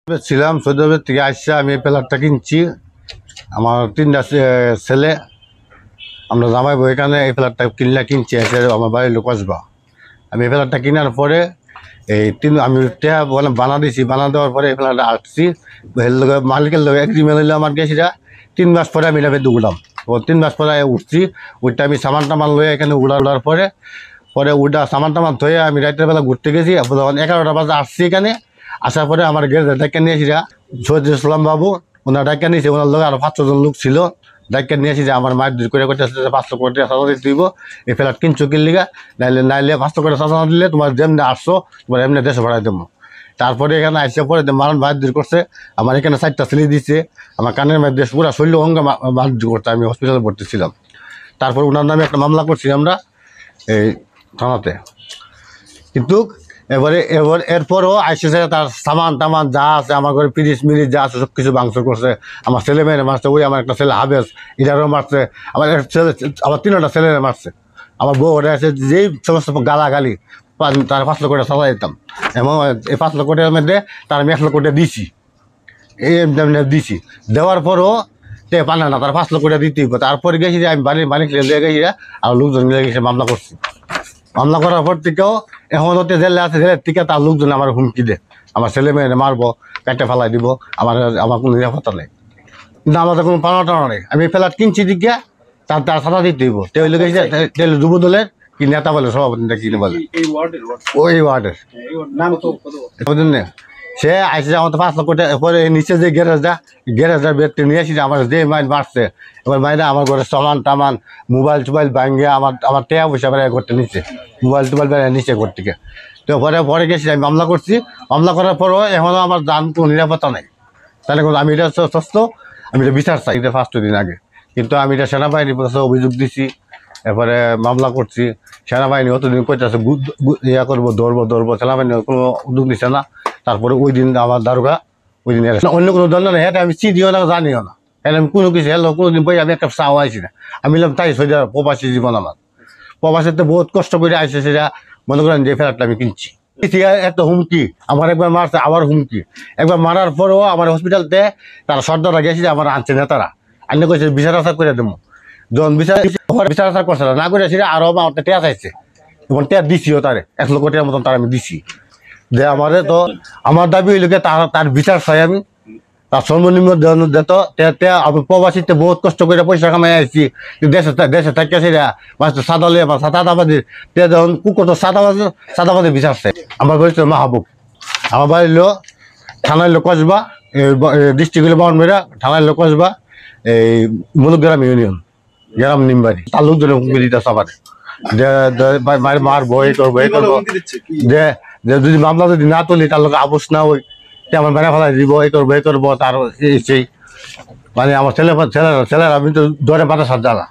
ছিলাম সৌদি আরবের থেকে আসছে। আমি এই প্লাটটা কিনছি। আমার 3টা ছেলে, আমরা জামাই বউ এখানে এই প্লাটটা কিনছি এসে আমার বাড়ির লোক আসবা। আমি এই প্লাটটা কেনার পরে আমি বানা দিছি। বানা দেওয়ার পরে এই প্লাটটা আসছি মালিকের লোক এগ্রিমেন্ট হইলো আমার গেছিরা। 3 মাস পরে আমি এটা বেঁধে উঠলাম। 3 মাস পরে উঠছি। ওইটা আমি সামান টামান লয়ে এখানে উড়ার পরে ওইটা সামান টামান ধুয়ে আমি রাতের বেলা ঘুরতে গেছি। 11টা বাজে আসছি এখানে। আসার পরে আমার গেছে ডাক্কা নিয়েছিরা সৈয়দ ইসলাম বাবু, ওনার ডাক্কা নিয়েছে। ওনার লোক আরো 5-6 জন লোক ছিল। ডাক্কা নিয়েছি যে আমার মায়ের দূর করে করতে 500 কোটি সাজা দিতে দিব। এই ফ্ল্যাট কিনছো কিনলিগা, নাইলে 500 কোটি সাজা না দিলে তোমার যেমনি আসছো তোমার এমনি দেশে ভাড়াই দেবো। তারপরে এখানে আসছে পরে মানুষ মায়ের দূর করছে। আমার এখানে 4টা ছেলে দিচ্ছে। আমার কানের মায়ের দেশ পুরা শরীর অঙ্গ মায়ের দূর করছে। আমি হসপিটালে ভর্তি ছিলাম। তারপর ওনার নামে একটা মামলা করছি আমরা এই থানাতে। কিন্তু এরপরও আইসেছে তার সামান টামান যা আছে আমার ঘরে পিরিচ মিরিচ যা আছে সব কিছু ভাঙচুর করছে। আমার ছেলে মেয়েরা মারছে। ওই আমার একটা ছেলে হাবেজ ইটারও মারছে। আমার ছেলে, আমার 3টা ছেলেরা মারছে। আমার বউ ওটা আছে যেই সমস্ত গালাগালি তার 5 লক্ষ টাকা সাজা দিতাম। এবং এই 5 লক্ষ টাকার মধ্যে তার আমি 1 লক্ষ টাকা দিছি। এই দিছি। দেওয়ার পরও সে পানে না, তার 5 লক্ষ টাকা দিতেই। তারপরে গেছি যে আমি বাড়ির মালিক লিয়ে গেছি আর লোকজন মিলে গেছে মামলা করছি। মামলা করার পর থেকেও এখন হতে জেলে আছে। জেলের থেকে তার লোকজন আমার হুমকি দেয়, আমার ছেলে মেয়ে মারবো, পেটে ফেলাই দিব। আমার কোনো নিরাপত্তা নেই। কিন্তু আমাদের কোনো পাওনা টানা নেই। আমি ফ্ল্যাট কিনছি দিকে তার সাদা দিতে হইব। তেলে গেছে তেলে যুব দলের কি নেতা বলে, সভাপতি কিনে বলে ওই ওয়ার্ডের সে আইসে আমাদের 5 লক্ষ টাকা। পরে নিচে যে গ্যারেজটা বেরতে নিয়ে এসেছে আমার যে মাইন মারছে। এবার মাইনা আমার ঘরে সামান টামান মোবাইল টোবাইল ভাঙিয়ে আমার টাকা পয়সা বেড়ে করতে নিচ্ছে। মোবাইল টোবাইল বেড়ে নিচ্ছে ঘর থেকে। তো পরে গেছি আমি মামলা করছি। মামলা করার পরও এখনও আমার জান কোনো নিরাপত্তা নেই। তাহলে আমি এটা সস্ত, আমি এটা বিচার চাই। এটা 5 দিন আগে কিন্তু আমি এটা সেনাবাহিনীর কাছে অভিযোগ দিছি। এরপরে মামলা করছি। সেনাবাহিনী অতদিন কইতেছে করবো ধরবো। সেনাবাহিনী কোনো উদ্যোগ নিচ্ছে না। তারপরে ওই দিন আমার দারোগা ওই দিন অন্য কোনো দণ্ড নেই। এটা আমি চিনিও না, জানিও না। এটা আমি কোনো কিছু কোনোদিন বই আমি একটা চাও আইছি না। আমি তাই সোজা প্রবাসী জীবন আমার। প্রবাসীতে বহুত কষ্ট করে আইসে সেটা মনে করেন যে ফ্ল্যাটটা আমি কিনছি। এত হুমকি আমার একবার মারছে, আবার হুমকি। একবার মারার পরেও আমার হসপিটালতে তারা সর্দাররা গেছে আমার আনছে নেতারা আইনে কইছে বিচার আচার করে দেবো। যখন বিচার আচার করছে না করে সেটা আরো আমার টেয়া চাইছে এবং টেয়া দিছিও তারে 1 লক্ষ টাকার মতন তার আমি দিছি। যে আমারে তো আমার দাবি হইলোকে তার বিচার চাই আমি। তার সর্বনিম্ন দিত। আমি প্রবাসীতে বহুত কষ্ট করে পয়সা কামাই আসছি। দেশে থাকে সেটা মাস্টার সাদালে বা সাদাবাদী যখন কুকুর তো সাদাবাদী বিচার চাই। আমার বাড়ি মাহবুব। আমার বাড়ির লোক থানার লোক কসবা, ডিস্ট্রিক্ট হলো বাউনবেড়া, থানার লোক কসবা, এই মুলুকগ্রাম ইউনিয়ন, গ্রাম নিমবাড়ি। তার লোকজন হুমকি দিতেছে আমার যে মারবো, এই করবো যে যদি মামলা যদি না তুলি তার লোক আপোষ না হই আমার বেড়া ফেলাই দিব, এই করবো তার সেই মানে আমার ছেলেরা আমি তো ধরে বাতাস জানা।